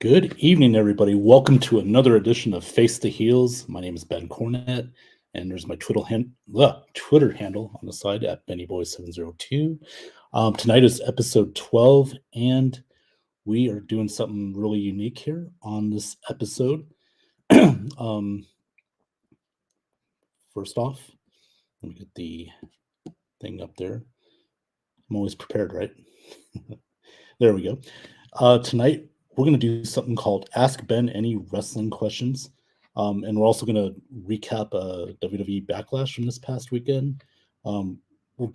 Good evening, everybody. Welcome to another edition of Face the Heels. My name is Ben Cornett, and there's my Twitter handle on the side at BennyBoy702. Tonight is episode 12, and we are doing something really unique here on this episode. um, First off, let me get the thing up there. I'm always prepared, right? There we go. Tonight, we're going to do something called Ask Ben Any Wrestling Questions. And we're also going to recap WWE Backlash from this past weekend. We'll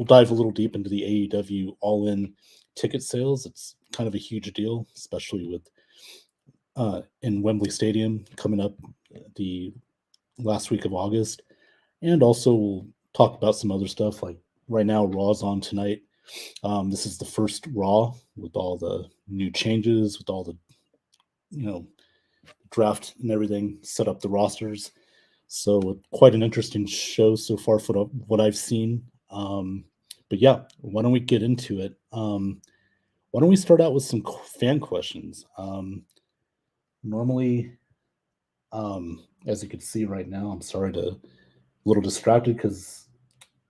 dive a little deep into the AEW All-In ticket sales. It's kind of a huge deal, especially with in Wembley Stadium coming up the last week of August. And also we'll talk about some other stuff like right now Raw's on tonight. This is the first Raw with all the new changes, with all the draft and everything, set up the rosters. So quite an interesting show so far for what I've seen. But yeah, why don't we get into it? Why don't we start out with some fan questions? Normally, as you can see right now, I'm sorry to a little distracted because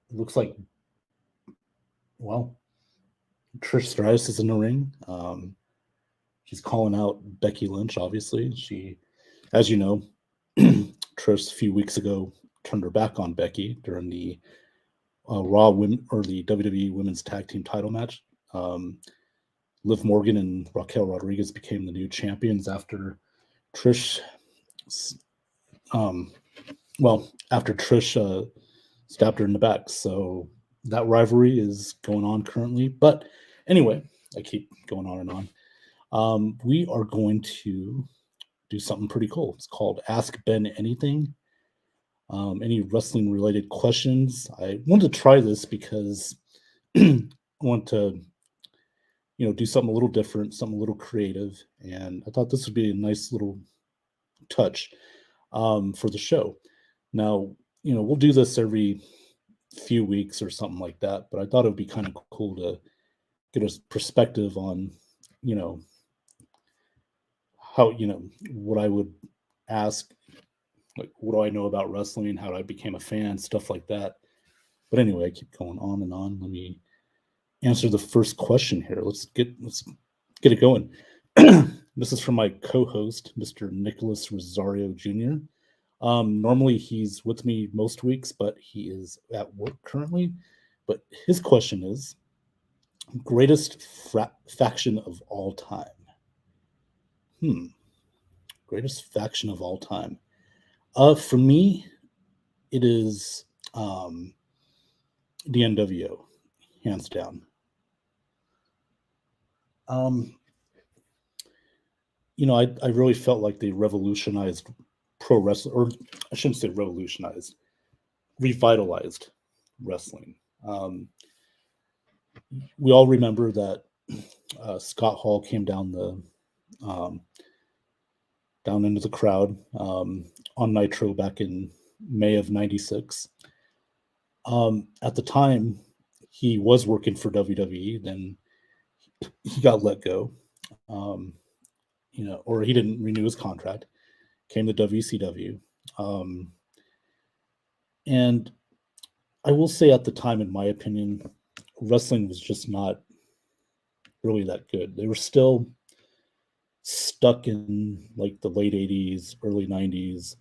it looks like, well, Trish Stratus is in the ring. She's calling out Becky Lynch, obviously. She, as you know, Trish a few weeks ago turned her back on Becky during the Raw women or the WWE Women's Tag Team Title match. Liv Morgan and Raquel Rodriguez became the new champions after Trish. After Trish stabbed her in the back. So that rivalry is going on currently. But anyway, I keep going on and on. We are going to do something pretty cool. It's called Ask Ben Anything. Any wrestling related questions. I wanted to try this because I want to, do something a little different, something a little creative. And I thought this would be a nice little touch for the show. Now, we'll do this every few weeks or something like that, but I thought it would be kind of cool to get a perspective on, how, what I would ask, like, what do I know about wrestling, how I became a fan, stuff like that. But anyway, I keep going on and on. Let me answer the first question here. Let's get it going. This is from my co-host, Mr. Nicholas Rosario Jr. Normally he's with me most weeks, but he is at work currently. But his question is, greatest faction of all time. Greatest faction of all time. For me, it is the NWO, hands down. I really felt like they revolutionized pro wrestling, or I shouldn't say revolutionized, revitalized wrestling. We all remember that Scott Hall came down down into the crowd on Nitro back in May of '96. At the time, he was working for WWE. Then he got let go, or he didn't renew his contract. Came to WCW, and I will say at the time, in my opinion, wrestling was just not really that good. They were still stuck in like the late '80s, early '90s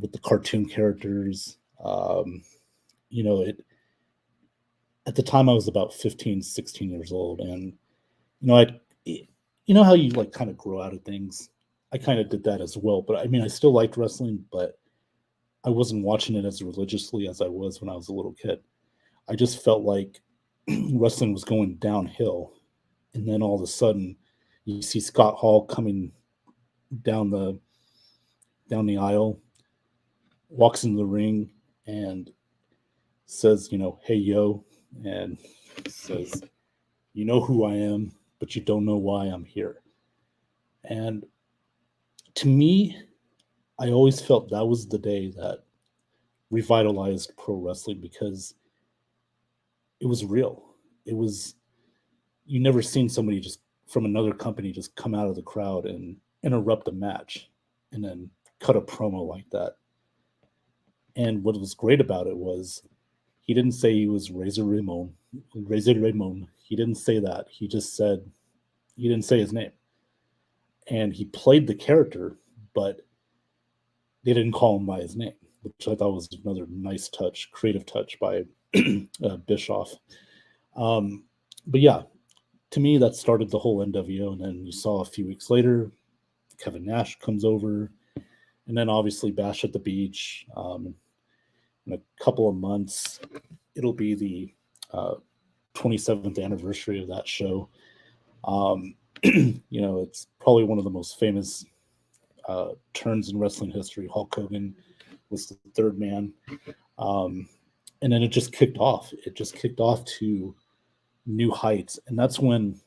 with the cartoon characters. It at the time I was about 15, 16 years old, and I, how you like kind of grow out of things. I kind of did that as well, but I mean, I still liked wrestling, but I wasn't watching it as religiously as I was when I was a little kid. I just felt like wrestling was going downhill, and then all of a sudden, you see Scott Hall coming down the aisle, walks in the ring, and says, "Hey yo," and says, "You know who I am, but you don't know why I'm here." And to me, I always felt that was the day that revitalized pro wrestling because it was real. It was, you never seen somebody just from another company just come out of the crowd and interrupt the match and then cut a promo like that. And what was great about it was he didn't say he was Razor Ramon. Razor Ramon. He didn't say that. He just said he didn't say his name. And he played the character, but they didn't call him by his name, which I thought was another nice touch, creative touch by Bischoff. But yeah, to me, that started the whole NWO. And then you saw a few weeks later, Kevin Nash comes over, and then obviously Bash at the Beach. In a couple of months, it'll be the 27th anniversary of that show. It's probably one of the most famous turns in wrestling history. Hulk Hogan was the third man. And then it just kicked off. It just kicked off to new heights. And that's when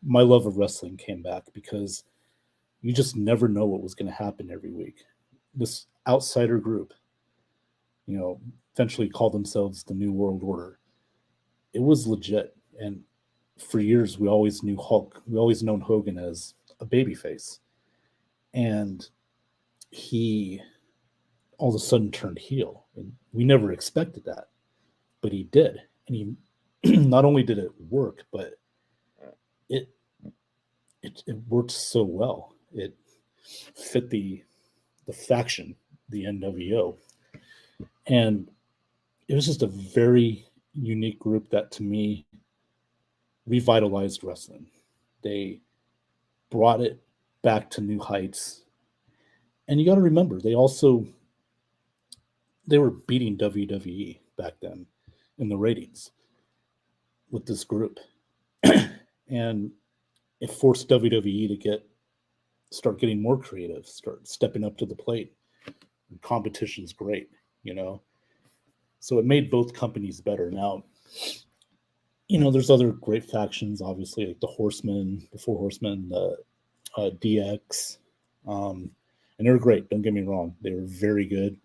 my love of wrestling came back, because you just never know what was going to happen every week. This outsider group, eventually called themselves the New World Order. It was legit. And for years, we always knew we always known Hogan as a babyface. And he all of a sudden turned heel. And we never expected that, but he did. And he not only did it work, but it worked so well. It fit the faction, the NWO. And it was just a very unique group that, to me, revitalized wrestling. They brought it back to new heights. And you got to remember, they were beating WWE back then in the ratings with this group. And it forced WWE to start getting more creative, start stepping up to the plate. And competition's great, So it made both companies better. Now, there's other great factions, obviously, like the Horsemen, the Four Horsemen, the DX. And they were great, don't get me wrong. They were very good.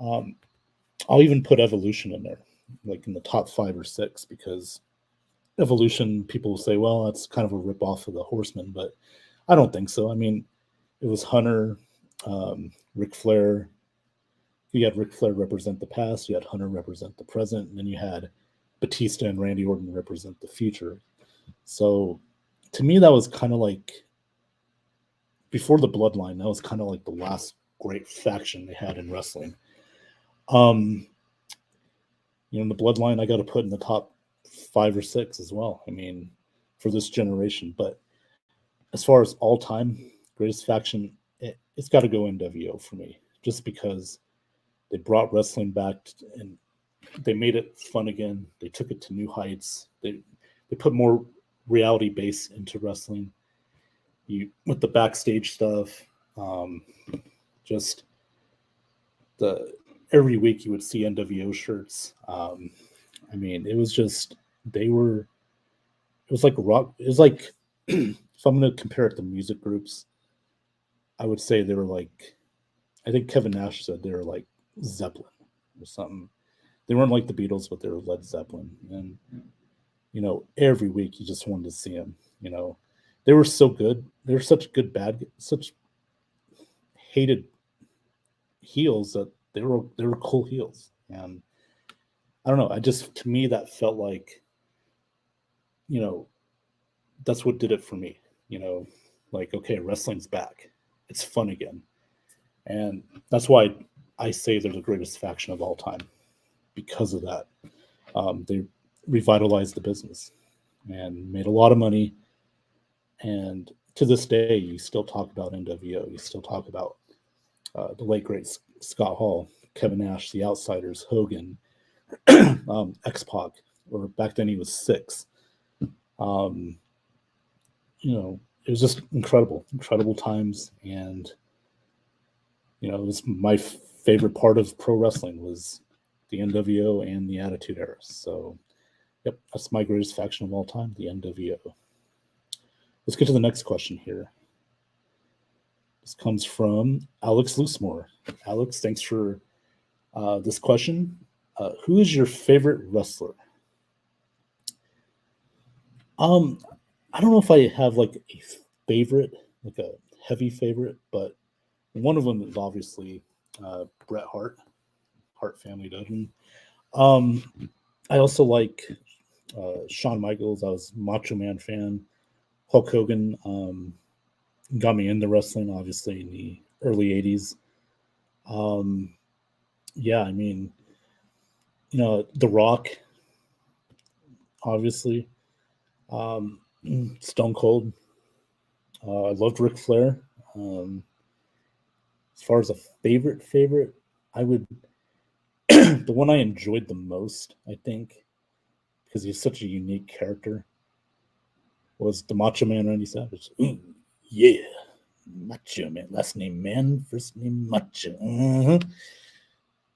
I'll even put Evolution in there, like in the top 5 or 6, because Evolution, people will say, well, that's kind of a ripoff of the Horsemen, but I don't think so. I mean, it was Hunter, Ric Flair. You had Ric Flair represent the past, you had Hunter represent the present, and then you had Batista and Randy Orton represent the future. So to me, that was kind of like, before the Bloodline, that was kind of like the last great faction they had in wrestling. The Bloodline, I got to put in the top 5 or 6 as well. I mean, for this generation. But as far as all time greatest faction, it's got to go NWO for me, just because they brought wrestling back and they made it fun again. They took it to new heights. They put more reality base into wrestling. With the backstage stuff, just every week you would see NWO shirts. I mean, it was just, it was like rock. It was like, if I'm going to compare it to music groups, I would say they were like, I think Kevin Nash said they were like Zeppelin or something. They weren't like the Beatles, but they were Led Zeppelin. And, every week you just wanted to see them. They were so good. They were such such hated heels that they were cool heels. And I don't know. To me, that felt like, that's what did it for me. Like, okay, wrestling's back. It's fun again. And that's why I say they're the greatest faction of all time, because of that. They revitalized the business and made a lot of money. And to this day, you still talk about NWO. You still talk about the late, great Scott Hall, Kevin Nash, the Outsiders, Hogan, X-Pac, or back then he was 6. It was just incredible times. And, it was my favorite part of pro wrestling was the NWO and the Attitude Era. So, yep, that's my greatest faction of all time, the NWO. Let's get to the next question here. This comes from Alex Loosemore. Alex, thanks for this question. Who is your favorite wrestler? I don't know if I have like a favorite, like a heavy favorite, but one of them is obviously Bret Hart, Hart Family Dudley. Um, I also like Shawn Michaels. I was Macho Man fan. Hulk Hogan got me into wrestling, obviously in the early '80s. Um, yeah, I mean, The Rock, obviously. Um, Stone Cold. I loved Ric Flair. Um, as far as a favorite, I would the one I enjoyed the most, I think, because he's such a unique character, was the Macho Man Randy Savage. Ooh, yeah, Macho Man. Last name Man, first name Macho.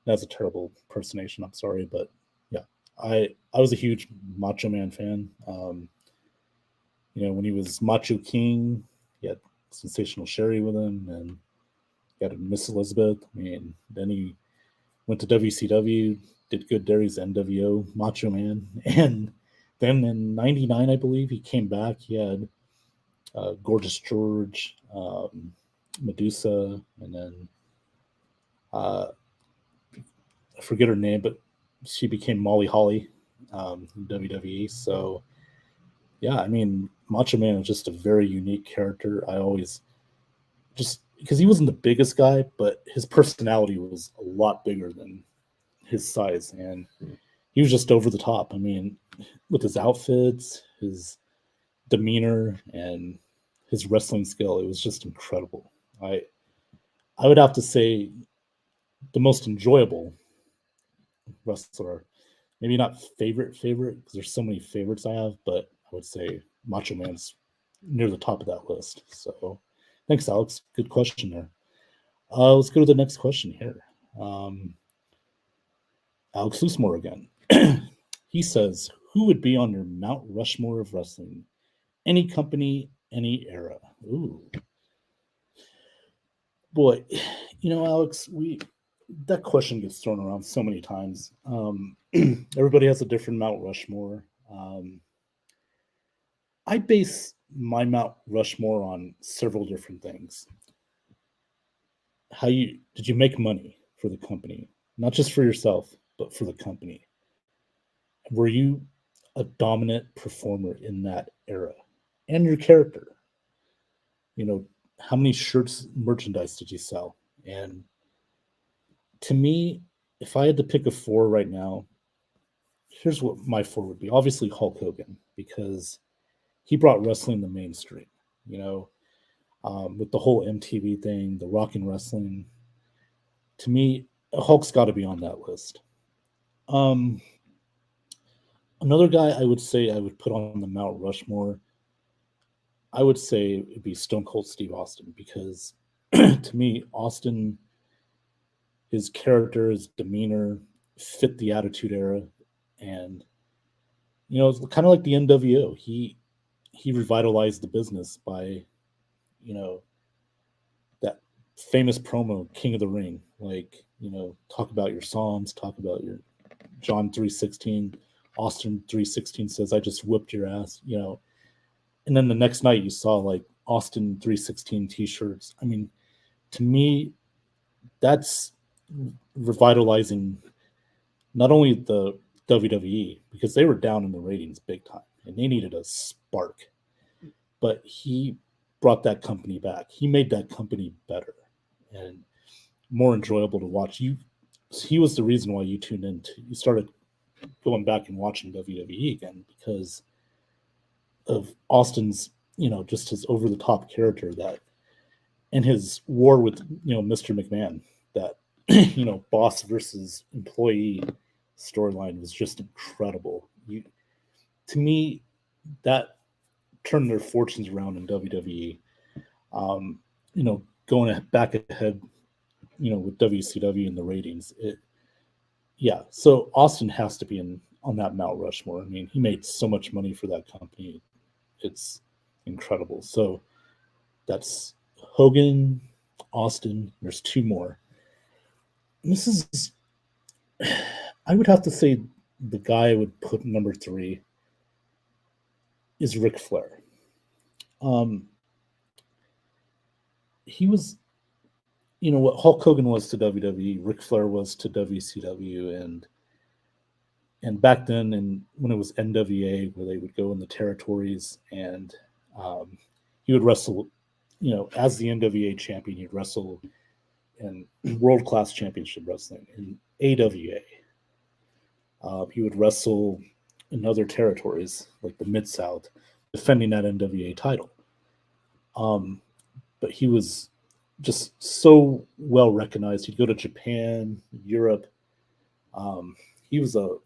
That's a terrible impersonation. I'm sorry, but yeah, I was a huge Macho Man fan. When he was Macho King, he had Sensational Sherry with him, and he had Miss Elizabeth. I mean, then he went to WCW, did good there. He's NWO Macho Man, and then in '99, I believe he came back. He had Gorgeous George, Medusa, and then uh, I forget her name, but she became Molly Holly in WWE. So yeah, I mean, Macho Man is just a very unique character. I always just because he wasn't the biggest guy, but his personality was a lot bigger than his size, and he was just over the top. I mean, with his outfits, his demeanor, and his wrestling skill, it was just incredible. I I would have to say the most enjoyable wrestler, maybe not favorite because there's so many favorites I have, but I would say Macho Man's near the top of that list. So thanks, Alex. Good question there. Let's go to the next question here. Um, Alex Loosemore again. He says, "Who would be on your Mount Rushmore of wrestling? Any company, any era." Ooh, boy, Alex, we that question gets thrown around so many times. Everybody has a different Mount Rushmore. I base my Mount Rushmore on several different things. How you did you make money for the company, not just for yourself, but for the company? Were you a dominant performer in that era, and your character? You know, how many shirts, merchandise did you sell? And to me, if I had to pick a four right now, here's what my four would be. Obviously, Hulk Hogan, because he brought wrestling to mainstream. You know, with the whole MTV thing, the rock and wrestling. To me, Hulk's got to be on that list. Um, Another guy I would say I would put on the Mount Rushmore, I would say it'd be Stone Cold Steve Austin because to me, Austin, his character, his demeanor fit the Attitude Era, and it's kind of like the NWO. He revitalized the business by you know that famous promo, King of the Ring. Like talk about your Psalms, talk about your John 3:16. Austin 3:16 says, "I just whipped your ass." And then the next night you saw like Austin 3:16 T-shirts. I mean, to me, that's revitalizing not only the WWE because they were down in the ratings big time and they needed a spark, but he brought that company back. He made that company better and more enjoyable to watch. He was the reason why you started going back and watching WWE again because of Austin's, just his over the top character that and his war with, Mr. McMahon, that, boss versus employee storyline was just incredible. To me, that turned their fortunes around in WWE. Going back ahead, with WCW and the ratings, yeah. So Austin has to be on that Mount Rushmore. I mean, he made so much money for that company. It's incredible. So that's Hogan, Austin. There's two more. This is, I would have to say, the guy I would put number three is Ric Flair. Um, he was, what Hulk Hogan was to WWE, Ric Flair was to WCW, and back then, and when it was NWA, where they would go in the territories, and um, he would wrestle, as the NWA champion, he'd wrestle in world class championship wrestling in AWA. He would wrestle in other territories like the Mid South, defending that NWA title. Um, but he was just so well recognized. He'd go to Japan, Europe. He was a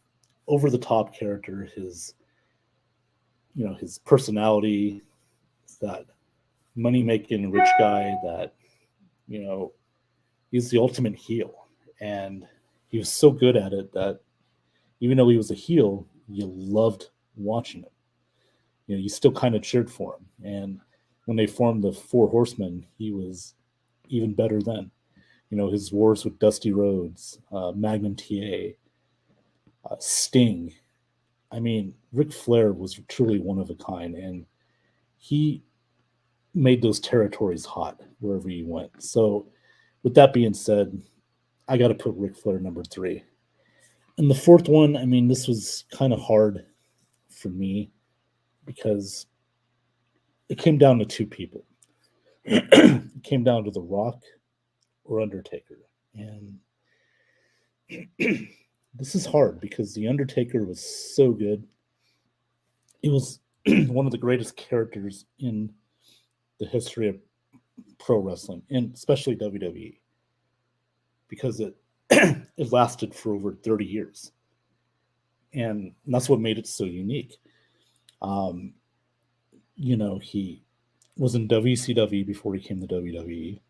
over the top character. His personality, that money making rich guy that you know he's the ultimate heel, and he was so good at it that even though he was a heel, you loved watching him. You still kind of cheered for him. And when they formed the Four Horsemen, he was even better then. His wars with Dusty Rhodes, Magnum TA, Sting. I mean, Ric Flair was truly one of a kind, and he made those territories hot wherever he went. So, with that being said, I got to put Ric Flair number three. And the fourth one, I mean, this was kind of hard for me because it came down to two people. It came down to The Rock or Undertaker. And this is hard because The Undertaker was so good. It was one of the greatest characters in the history of pro wrestling, and especially WWE, because it it lasted for over 30 years. And that's what made it so unique. Um, he was in WCW before he came to WWE.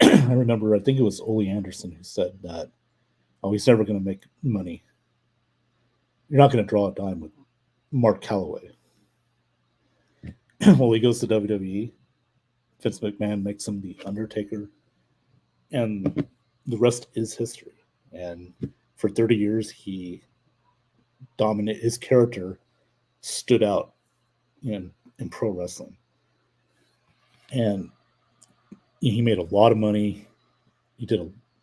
I remember, I think it was Ole Anderson who said that, oh, he's never going to make money. You're not going to draw a dime with Mark Calloway. Well, he goes to WWE. Vince McMahon makes him the Undertaker, and the rest is history. And for 30 years, he dominated. His character stood out in pro wrestling, and he made a lot of money.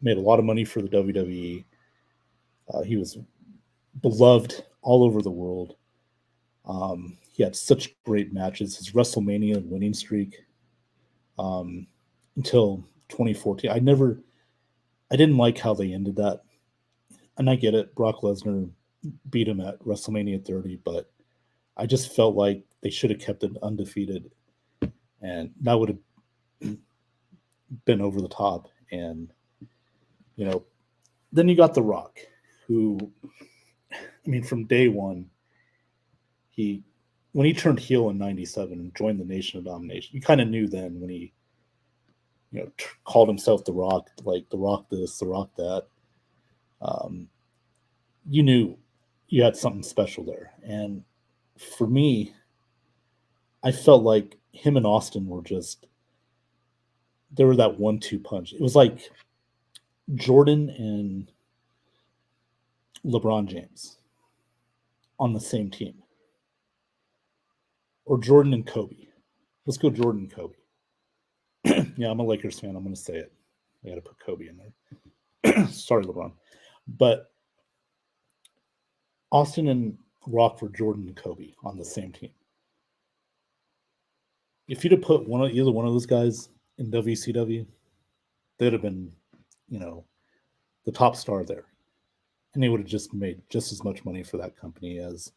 Made a lot of money for the WWE. He was beloved all over the world. He had such great matches. His WrestleMania winning streak, until 2014. I didn't like how they ended that, and I get it. Brock Lesnar beat him at WrestleMania 30, but I just felt like they should have kept it undefeated, and that would have been over the top. And then you got The Rock, who, I mean, from day one, he when he turned heel in '97 and joined the Nation of Domination, you kind of knew then when he called himself The Rock, like The Rock this, The Rock that. Um, you knew you had something special there. And for me, I felt like him and Austin were just, they were that 1-2 punch. It was like Jordan and LeBron James on the same team, or Jordan and Kobe. Let's go Jordan and Kobe. Yeah, I'm a Lakers fan. I'm going to say it. I got to put Kobe in there. Sorry, LeBron. But Austin and Rock were Jordan and Kobe on the same team. If you'd have put either one of those guys in WCW, they'd have been, the top star there, and they would have just made just as much money for that company as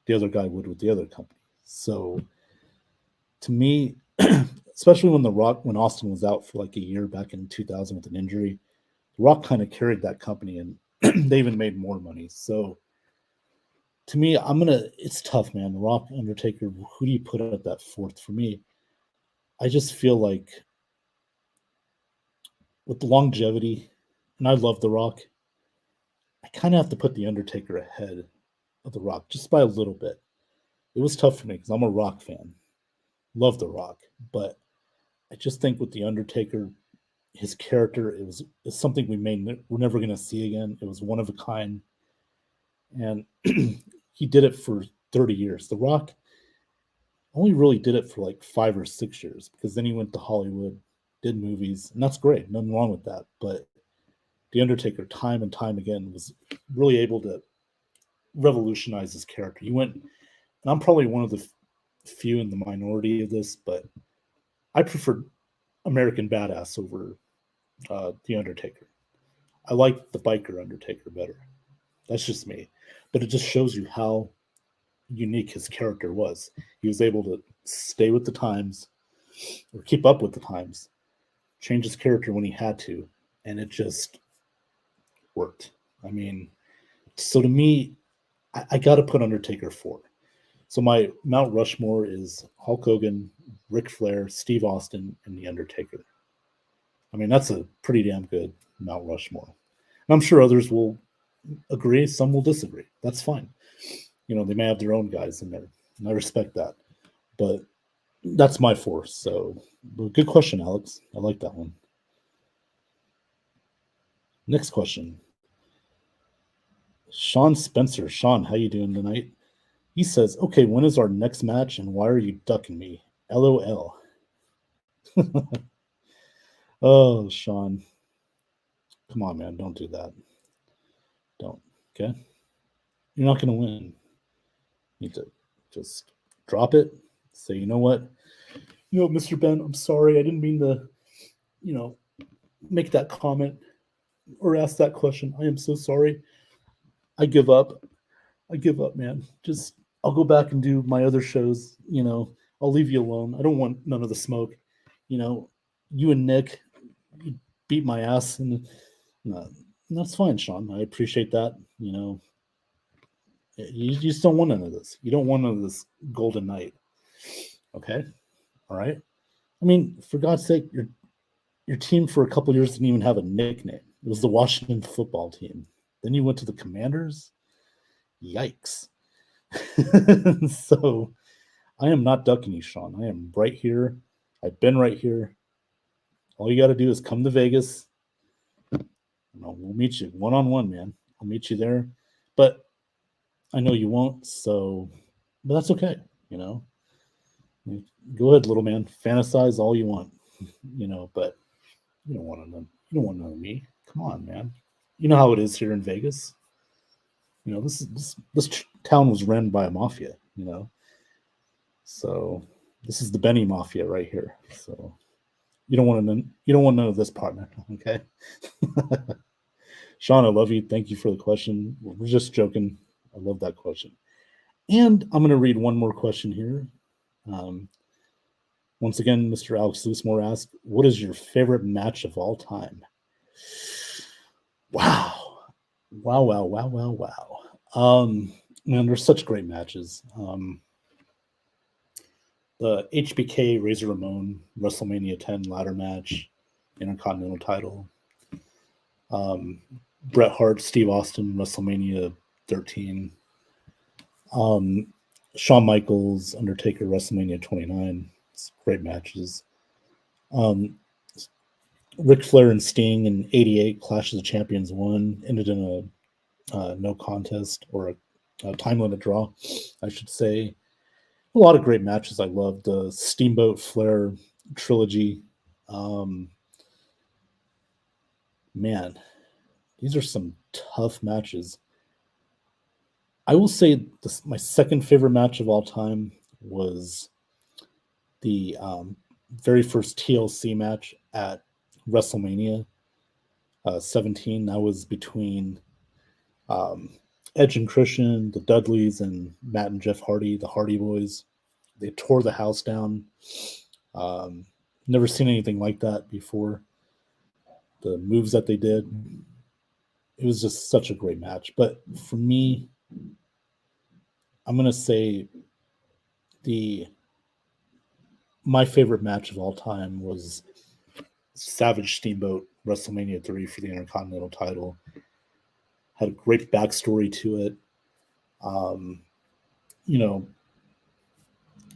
the other guy would with the other company. So, to me, especially when Austin was out for like a year back in 2000 with an injury, The Rock kind of carried that company, and they even made more money. So, to me, it's tough, man. The Rock, Undertaker, who do you put at that fourth? For me, I just feel like with the longevity, and I love The Rock, I kind of have to put the Undertaker ahead of The Rock just by a little bit. It was tough for me because I'm a Rock fan, love The Rock, but I just think with the Undertaker, his character, it's something we're never going to see again. It was one of a kind, and he did it for 30 years. The Rock, only really did it for like 5 or 6 years because then he went to Hollywood, did movies, and that's great. Nothing wrong with that. But The Undertaker, time and time again, was really able to revolutionize his character. He went, and I'm probably one of the few in the minority of this, but I prefer American Badass over The Undertaker. I like the biker Undertaker better. That's just me. But it just shows you how unique his character was. He was able to stay with the times or keep up with the times, change his character when he had to, and it just worked. I mean, so to me, I got to put Undertaker 4. So my Mount Rushmore is Hulk Hogan, Ric Flair, Steve Austin, and The Undertaker. I mean, that's a pretty damn good Mount Rushmore. And I'm sure others will agree, some will disagree. That's fine. You know, they may have their own guys in there, and I respect that. But that's my force. So, good question, Alex. I like that one. Next question. Sean Spencer. Sean, how you doing tonight? He says, okay, when is our next match and why are you ducking me? LOL. Oh, Sean. Come on, man. Don't do that. Don't. Okay? You're not going to win. You need to just drop it. Say, you know what? You know, Mr. Ben, I'm sorry. I didn't mean to, make that comment or ask that question. I am so sorry. I give up. I give up, man. Just, I'll go back and do my other shows. I'll leave you alone. I don't want none of the smoke. You and Nick, you beat my ass, and that's fine, Sean. I appreciate that. You just don't want none of this. You don't want none of this golden night. Okay? All right? I mean, for God's sake, your team for a couple of years didn't even have a nickname. It was the Washington football team. Then you went to the Commanders. Yikes. So I am not ducking you, Sean. I am right here. I've been right here. All you got to do is come to Vegas. We'll meet you one-on-one, man. I'll meet you there. But I know you won't, but that's okay, Go ahead, little man. Fantasize all you want, but you don't want to know me. Come on, man. You know how it is here in Vegas. This town was run by a mafia, So this is the Benny Mafia right here. So you don't want to know this partner, okay? Sean, I love you. Thank you for the question. We're just joking. I love that question. And I'm going to read one more question here. Once again, Mr. Alex Loosemore asked, what is your favorite match of all time? Wow. Man, there's such great matches. The HBK Razor Ramon WrestleMania 10 ladder match, Intercontinental title. Bret Hart, Steve Austin, WrestleMania 13. Shawn Michaels, Undertaker, WrestleMania 29. It's great matches. Ric Flair and Sting in '88, Clash of the Champions 1, ended in a no contest or a time limit draw, I should say. A lot of great matches I loved. The Steamboat Flair trilogy. Man, these are some tough matches. I will say my second favorite match of all time was the very first TLC match at WrestleMania 17. That was between Edge and Christian, the Dudleys, and Matt and Jeff Hardy, the Hardy Boys. They tore the house down. Never seen anything like that before. The moves that they did, it was just such a great match. But for me, I'm going to say my favorite match of all time was Savage Steamboat WrestleMania 3 for the Intercontinental title. Had a great backstory to it.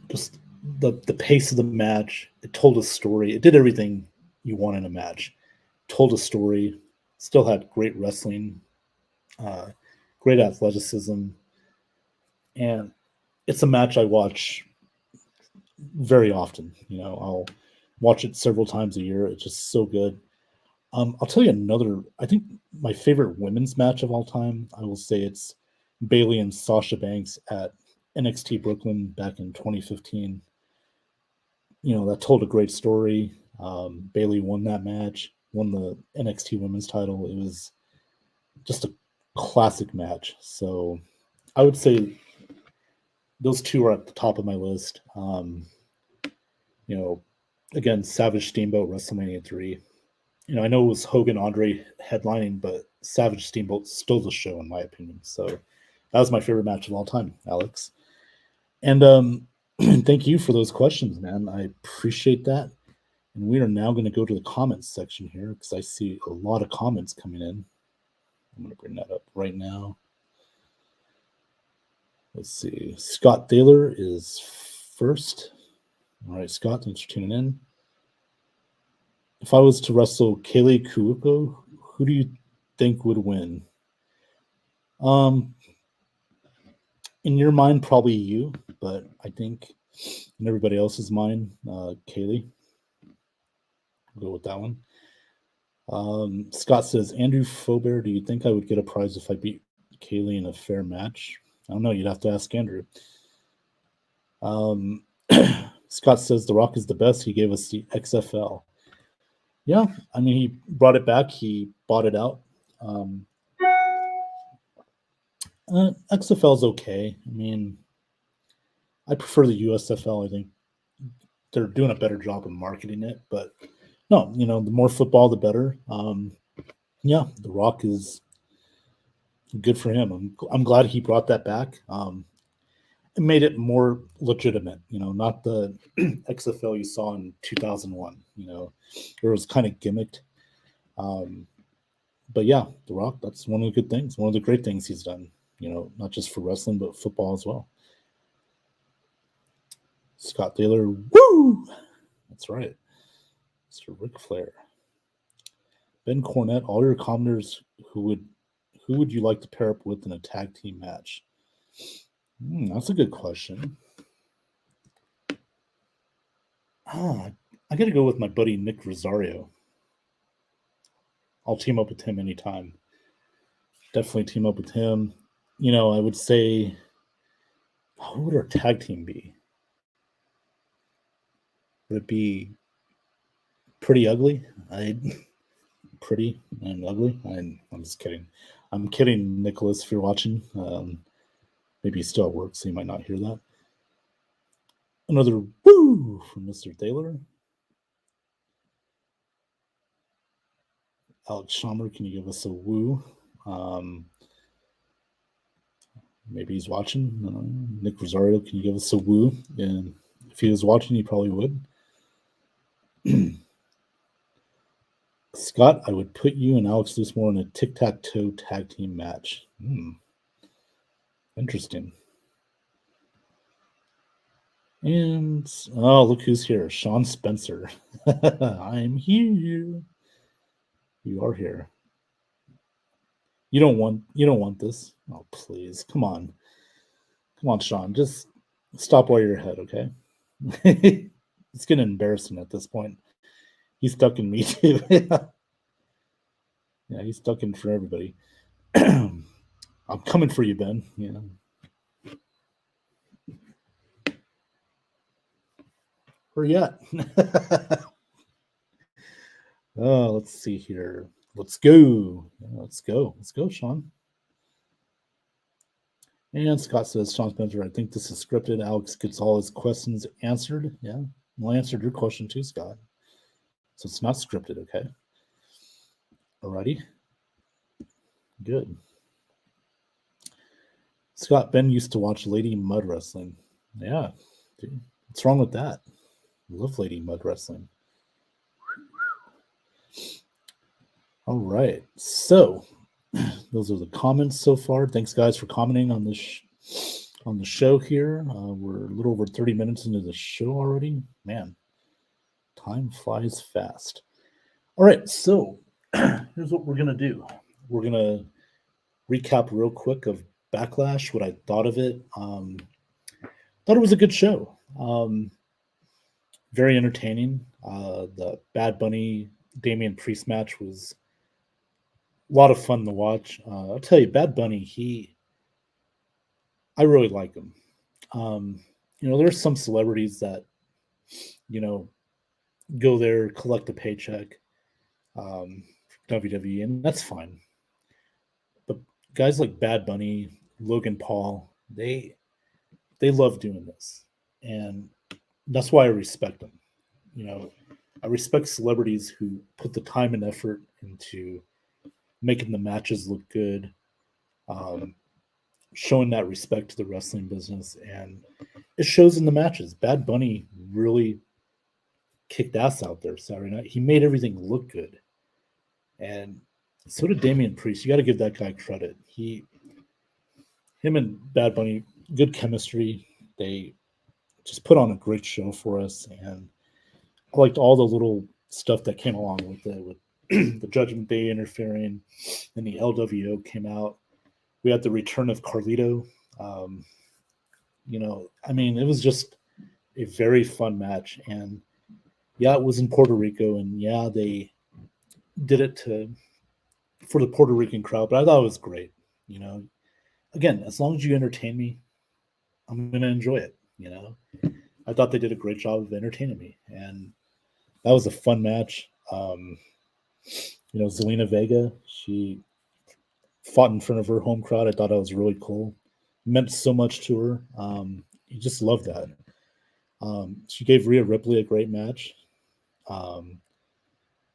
Just the pace of the match. It told a story. It did everything you want in a match. Told a story. Still had great wrestling, great athleticism, and it's a match I watch very often. I'll watch it several times a year. It's just so good. I'll tell you another. I think my favorite women's match of all time. I will say it's Bailey and Sasha Banks at NXT Brooklyn back in 2015. That told a great story. Bailey won that match, won the NXT Women's title. It was just a classic match. So I would say those two are at the top of my list. Again, Savage Steamboat WrestleMania 3. I know it was Hogan Andre headlining, but Savage Steamboat stole the show in my opinion. So that was my favorite match of all time, Alex. And thank you for those questions, man. I appreciate that. And we are now going to go to the comments section here because I see a lot of comments coming in. I'm going to bring that up right now. Let's see. Scott Thaler is first. All right, Scott, thanks for tuning in. If I was to wrestle Kaylee Kuuko, who do you think would win? In your mind, probably you, but I think in everybody else's mind, Kaylee. I'll go with that one. Scott says, Andrew Faubert, do you think I would get a prize if I beat Kaylee in a fair match? I don't know. You'd have to ask Andrew. Scott says, The Rock is the best. He gave us the XFL. Yeah, I mean, he brought it back. He bought it out. XFL's okay. I mean, I prefer the USFL. I think they're doing a better job of marketing it. But no, the more football, the better. Yeah, The Rock is good for him. I'm glad he brought that back. It made it more legitimate, not the XFL you saw in 2001. It was kind of gimmicked. But yeah, The Rock, that's one of the good things, one of the great things he's done, not just for wrestling, but football as well. Scott Thaler, woo! That's right. Mr. Ric Flair. Ben Cornette, all your commenters, who would you like to pair up with in a tag team match? That's a good question. I got to go with my buddy Nick Rosario. I'll team up with him anytime. Definitely team up with him. I would say, who would our tag team be? Would it be Pretty Ugly? Pretty and Ugly? I'm just kidding. I'm kidding, Nicholas, if you're watching. Maybe he's still at work, so you might not hear that. Another woo from Mr. Thaler. Alex Schommer, can you give us a woo? Maybe he's watching. Nick Rosario, can you give us a woo? And if he was watching, he probably would. Scott, I would put you and Alex Loosemore in a tic-tac-toe tag team match. Interesting. And look who's here. Sean Spencer. I'm here. You are here. You don't want this. Oh, please. Come on, Sean. Just stop while you're ahead, okay? It's getting embarrassing at this point. He's stuck in me too. Yeah, he's stuck in for everybody. I'm coming for you, Ben. Yeah. Hurry up. Oh, let's see here. Let's go. Let's go, Sean. And Scott says, Sean Spencer, I think this is scripted. Alex gets all his questions answered. Yeah. Well, I answered your question too, Scott. So it's not scripted, okay? Alrighty. Good. Scott, Ben used to watch Lady Mud Wrestling. Yeah. Dude, what's wrong with that? I love Lady Mud Wrestling. All right. So those are the comments so far. Thanks, guys, for commenting on this on the show here. We're a little over 30 minutes into the show already. Man, time flies fast. All right. So here's what we're going to do. We're going to recap real quick of Backlash, what I thought of it. Thought it was a good show. very entertaining. The Bad Bunny Damian Priest match was a lot of fun to watch. I'll tell you, Bad Bunny, I really like him. Um, there's some celebrities that you know go there, collect a paycheck, WWE, and that's fine. But guys like Bad Bunny, Logan Paul, they love doing this, and that's why I respect them. You know, I respect celebrities who put the time and effort into making the matches look good, um, showing that respect to the wrestling business, and it shows in the matches. Bad Bunny really kicked ass out there Saturday night. He made everything look good, and so did Damian Priest. You got to give that guy credit. Him and Bad Bunny, good chemistry. They just put on a great show for us, and I liked all the little stuff that came along with it, with the Judgment Day interfering, and the LWO came out. We had the return of Carlito. Um, I mean, it was just a very fun match, and yeah, it was in Puerto Rico, and yeah, they did it to for the Puerto Rican crowd, but I thought it was great. You know, again, as long as you entertain me, I'm gonna enjoy it. I thought they did a great job of entertaining me, and that was a fun match. Zelina Vega, she fought in front of her home crowd. I thought that was really cool. It meant so much to her. You just love that. She gave Rhea Ripley a great match. Um,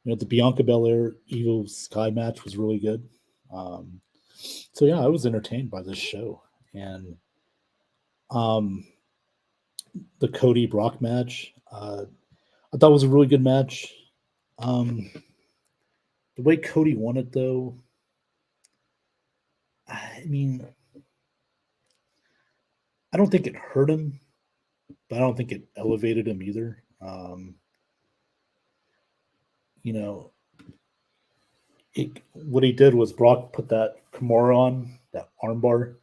the Bianca Belair Evo Sky match was really good. Um, so yeah, I was entertained by this show, and um, the Cody Brock match, I thought was a really good match. Um, the way Cody won it, though, I mean, I don't think it hurt him, but I don't think it elevated him either. You know, what he did was Brock put that Kimura on, that armbar,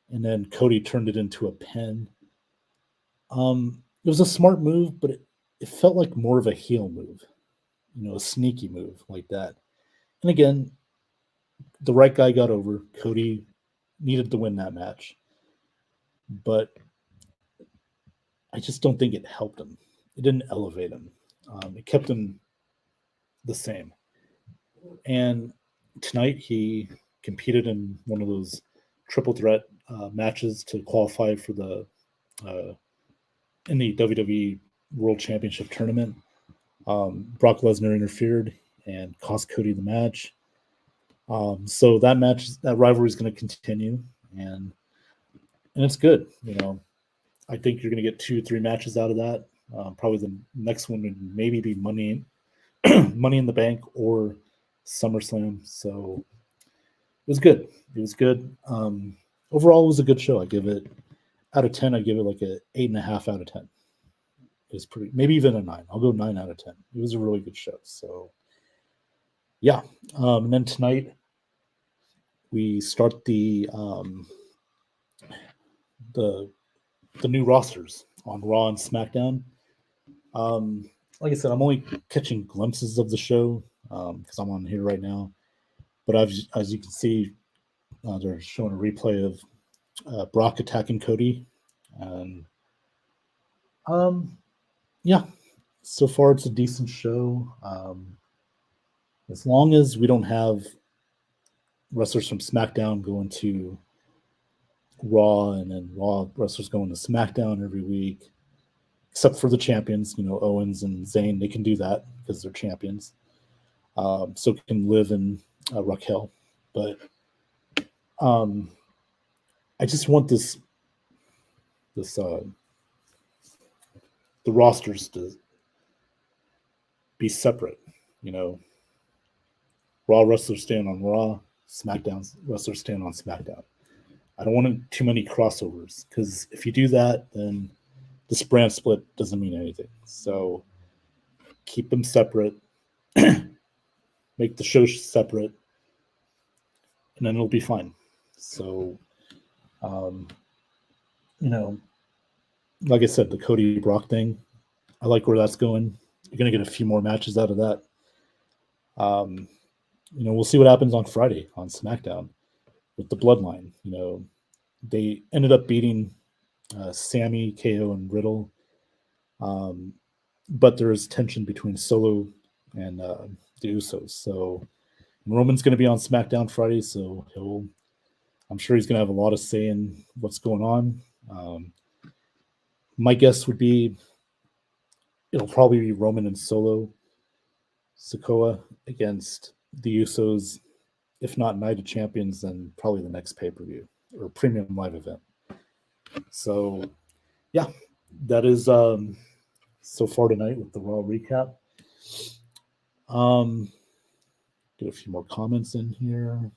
and then Cody turned it into a pin. It was a smart move, but it felt like more of a heel move, a sneaky move like that. And again, the right guy got over. Cody needed to win that match, but I just don't think it helped him. It didn't elevate him. It kept him the same. And tonight he competed in one of those triple threat matches to qualify for the in the WWE World Championship tournament. Brock Lesnar interfered and cost Cody the match. So that rivalry is going to continue, and it's good. I think you're going to get 2-3 matches out of that. Probably the next one would maybe be Money in the Bank or SummerSlam. So it was good. It was good. Overall, it was a good show. I give it out of 10. I give it like a 8.5 out of 10. It was pretty, maybe even a 9. I'll go 9 out of 10. It was a really good show. So yeah. And then tonight we start the new rosters on Raw and SmackDown. Like I said, I'm only catching glimpses of the show because I'm on here right now. But as you can see, they're showing a replay of Brock attacking Cody, and yeah, so far it's a decent show. As long as we don't have wrestlers from SmackDown going to Raw and then Raw wrestlers going to SmackDown every week, except for the champions, Owens and Zayn, they can do that because they're champions. So can Liv and Raquel, but I just want the rosters to be separate. Raw wrestlers stand on Raw, SmackDown wrestlers stand on SmackDown. I don't want too many crossovers because if you do that, then this brand split doesn't mean anything. So keep them separate, make the show separate, and then it'll be fine. So, like I said, the Cody Brock thing, I like where that's going. You're going to get a few more matches out of that. We'll see what happens on Friday on SmackDown with the Bloodline. They ended up beating Sammy, KO, and Riddle. But there is tension between Solo and the Usos. So Roman's going to be on SmackDown Friday, so I'm sure he's going to have a lot of say in what's going on. My guess would be it'll probably be Roman and Solo Sikoa against the Usos. If not Night of Champions, then probably the next pay-per-view or premium live event. So, yeah, that is so far tonight with the Raw recap. Get a few more comments in here.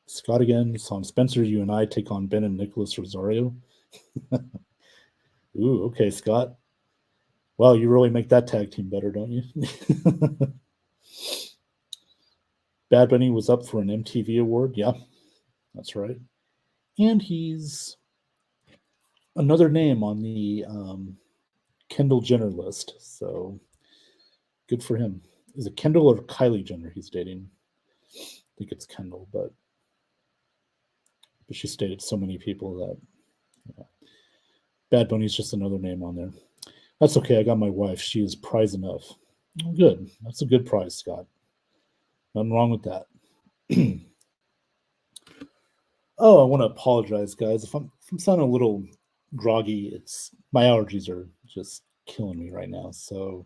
Scott again, Son Spencer, you and I take on Ben and Nicholas Rosario. Ooh, okay, Scott. Well, you really make that tag team better, don't you? Bad Bunny was up for an MTV award. Yeah, that's right. And he's another name on the Kendall Jenner list. So good for him. Is it Kendall or Kylie Jenner he's dating? I think it's Kendall, but she's dated so many people that Bad Bunny's just another name on there. That's okay. I got my wife. She is prize enough. Oh, good. That's a good prize, Scott. Nothing wrong with that. Oh, I want to apologize, guys. If I'm sounding a little groggy, it's my allergies are just killing me right now. So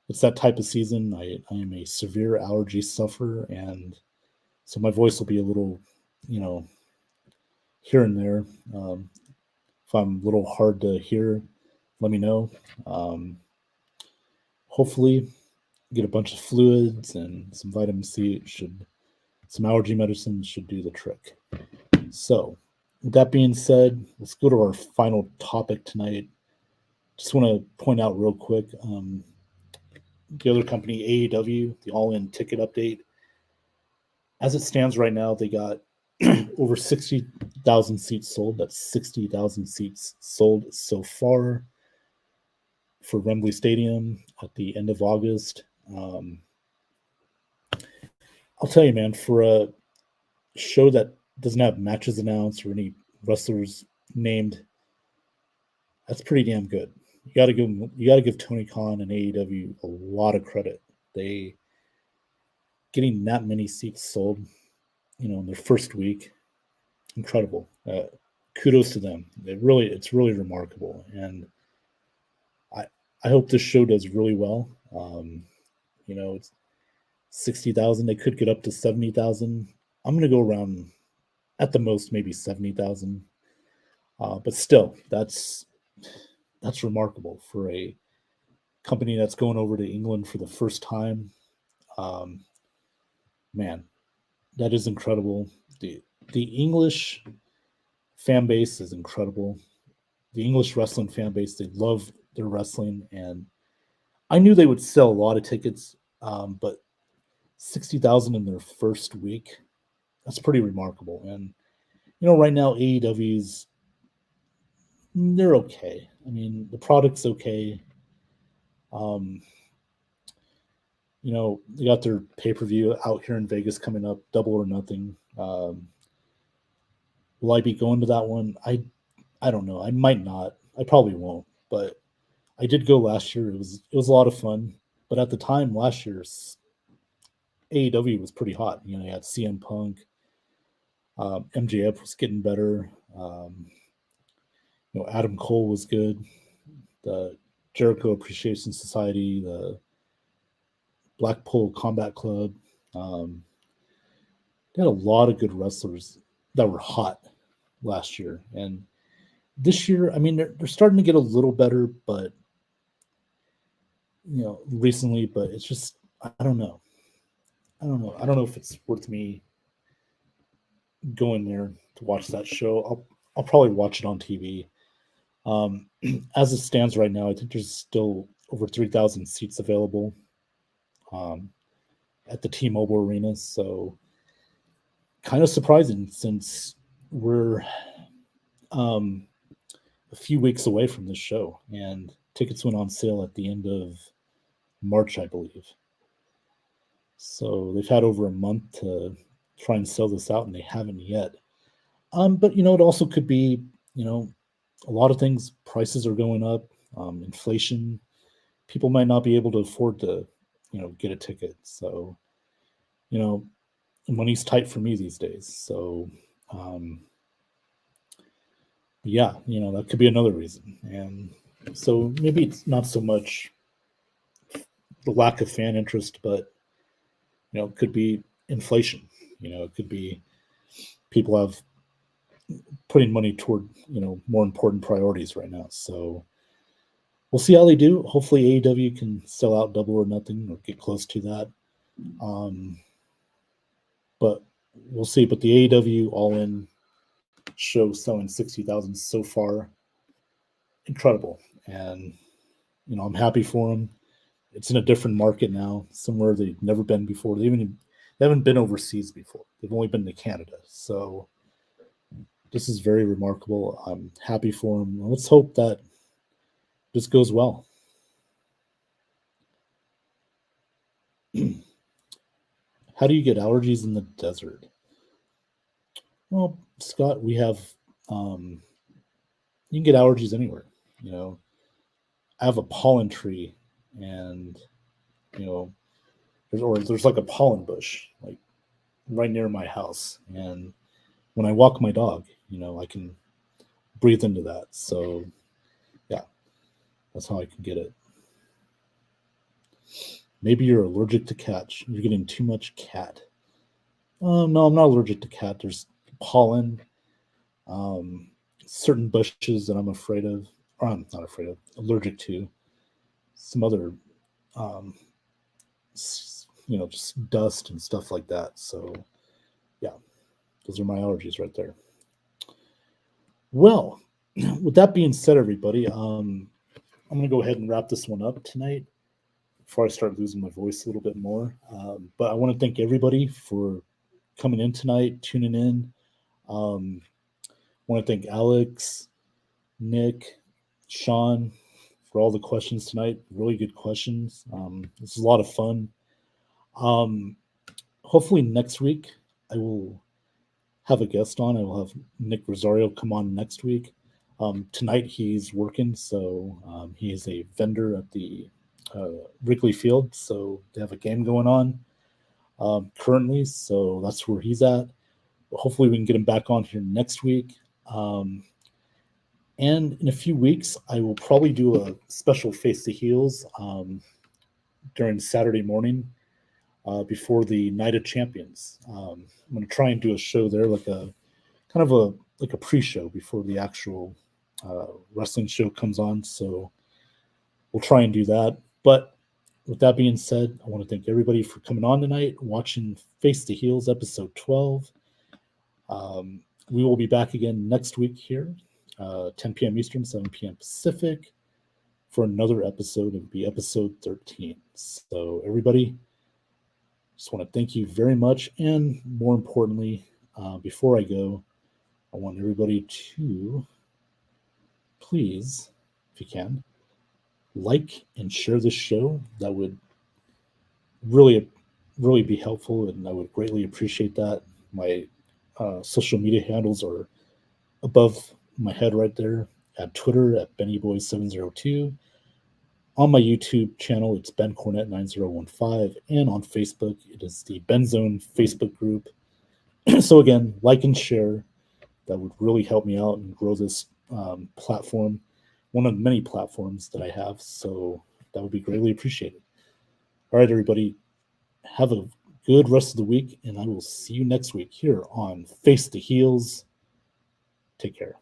it's that type of season. I am a severe allergy sufferer, and so my voice will be a little, here and there. If I'm a little hard to hear, let me know. Hopefully, get a bunch of fluids and some vitamin C. Some allergy medicine should do the trick. So, with that being said, let's go to our final topic tonight. Just want to point out real quick the other company, AEW, the All In Ticket update. As it stands right now, they got over 60,000 seats sold. That's 60,000 seats sold so far for Wembley Stadium at the end of August. I'll tell you, man, for a show that doesn't have matches announced or any wrestlers named, that's pretty damn good. You got to give Tony Khan and AEW a lot of credit. They getting that many seats sold, in their first week, incredible. Kudos to them. It's really remarkable, and I hope this show does really well. It's 60,000. They could get up to 70,000. I'm going to go around at the most maybe 70,000. But still, that's remarkable for a company that's going over to England for the first time. Man, that is incredible. The English fan base is incredible. The English wrestling fan base, they love their wrestling, and I knew they would sell a lot of tickets, but 60,000 in their first week, that's pretty remarkable. And right now AEW's they're okay. I mean, the product's okay. They got their pay-per-view out here in Vegas coming up, Double or Nothing. Will I be going to that one? I don't know. I might not. I probably won't. But I did go last year. It was a lot of fun. But at the time last year, AEW was pretty hot. You had CM Punk. MJF was getting better. Adam Cole was good. The Jericho Appreciation Society, the Blackpool Combat Club. They had a lot of good wrestlers that were hot last year. And this year, I mean, they're starting to get a little better, but, recently, but it's just, I don't know. I don't know if it's worth me going there to watch that show. I'll probably watch it on TV. As it stands right now, I think there's still over 3,000 seats available at the T-Mobile Arena. So kind of surprising since we're a few weeks away from this show, and tickets went on sale at the end of March, I believe. So they've had over a month to try and sell this out, and they haven't yet. But it also could be, you know, a lot of things. Prices are going up, inflation. People might not be able to afford to, get a ticket. So, you know, money's tight for me these days. So, um, yeah, that could be another reason. And so maybe it's not so much the lack of fan interest, but it could be inflation. It could be people have putting money toward more important priorities right now. So we'll see how they do. Hopefully AEW can sell out Double or Nothing or get close to that. But we'll see. But the AEW All In show selling 60,000 so far, incredible. And I'm happy for them. It's in a different market now, somewhere they've never been before. They haven't been overseas before. They've only been to Canada. So this is very remarkable. I'm happy for them. Let's hope that this goes well. How do you get allergies in the desert? Well, Scott, we have you can get allergies anywhere. I have a pollen tree, and there's like a pollen bush like right near my house, and when I walk my dog, I can breathe into that. So yeah, that's how I can get it. Maybe you're allergic to cats. You're getting too much cat. No, I'm not allergic to cat. There's pollen, certain bushes that I'm afraid of, or I'm not afraid of, allergic to. Some other, just dust and stuff like that. So, yeah, those are my allergies right there. Well, with that being said, everybody, I'm going to go ahead and wrap this one up tonight before I start losing my voice a little bit more. But I want to thank everybody for coming in tonight, tuning in. I want to thank Alex, Nick, Sean for all the questions tonight. Really good questions. This is a lot of fun. Hopefully next week I will have a guest on. I will have Nick Rosario come on next week. Tonight he's working, so he is a vendor at the Wrigley Field, so they have a game going on currently, so that's where he's at. But hopefully we can get him back on here next week. And in a few weeks, I will probably do a special Face the Heels during Saturday morning before the Night of Champions. I'm going to try and do a show there, like a kind of a pre-show before the actual wrestling show comes on. So we'll try and do that. But with that being said, I want to thank everybody for coming on tonight, watching Face the Heels episode 12. We will be back again next week here, 10 p.m. Eastern, 7 p.m. Pacific, for another episode. It will be episode 13. So everybody, just want to thank you very much. And more importantly, before I go, I want everybody to please, if you can, like and share this show. That would really, really be helpful, and I would greatly appreciate that. My social media handles are above my head right there. At Twitter at BennyBoy702. On my YouTube channel, it's Ben Cornett 9015, and on Facebook, it is the Ben Zone Facebook group. So again, like and share. That would really help me out and grow this platform, one of the many platforms that I have. So that would be greatly appreciated. All right, everybody, have a good rest of the week, and I will see you next week here on Face the Heels. Take care.